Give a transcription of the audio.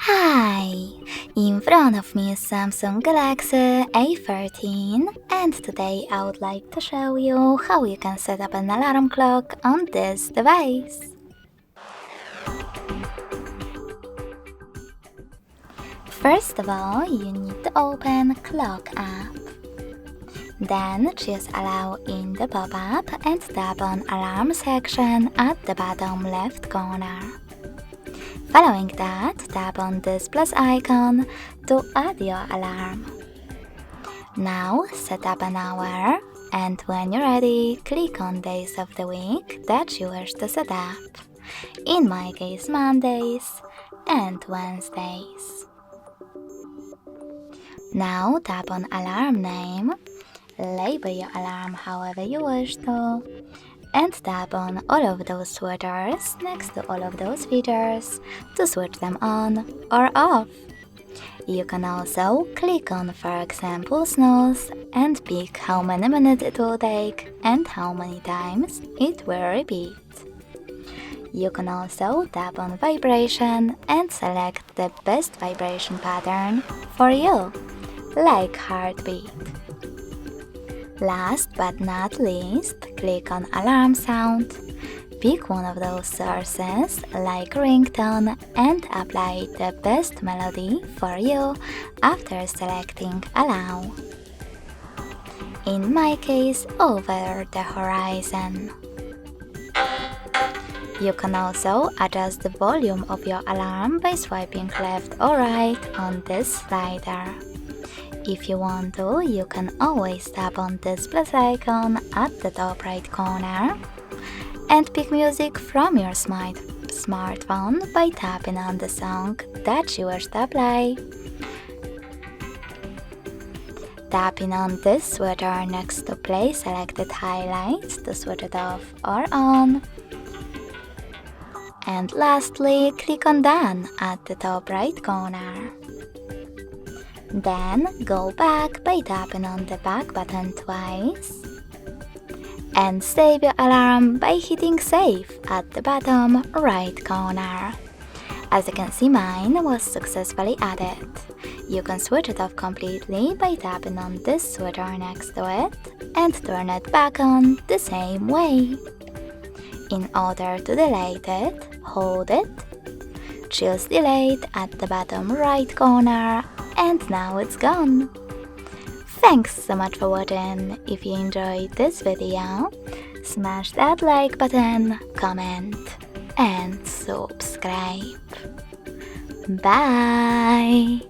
Hi! In front of me is Samsung Galaxy A14 and today I would like to show you how you can set up an alarm clock on this device. First of all, you need to open Clock app. Then choose Allow in the pop-up and tap on Alarm section at the bottom left corner. Following that, tap on this plus icon to add your alarm. Now set up an hour, and when you're ready, click on days of the week that you wish to set up. In my case, Mondays and Wednesdays. Now tap on alarm name, label your alarm however you wish to, and tap on all of those switchers next to all of those features to switch them on or off. You can also click on, for example, snooze and pick how many minutes it will take and how many times it will repeat. You can also tap on vibration and select the best vibration pattern for you, like heartbeat. Last but not least, click on alarm sound. Pick one of those sources, like ringtone, and apply the best melody for you after selecting allow. In my case, Over the Horizon. You can also adjust the volume of your alarm by swiping left or right on this slider. If you want to, you can always tap on this plus icon at the top right corner and pick music from your smartphone by tapping on the song that you wish to play. Tapping on this switcher next to play selected highlights to switch it off or on. And lastly, click on Done at the top right corner. Then go back by tapping on the back button twice. And save your alarm by hitting save at the bottom right corner. As you can see, mine was successfully added. You can switch it off completely by tapping on this switcher next to it and turn it back on the same way. In order to delete it, hold it, choose delete at the bottom right corner, and now it's gone. Thanks so much for watching. If you enjoyed this video, smash that like button, comment, and subscribe. Bye!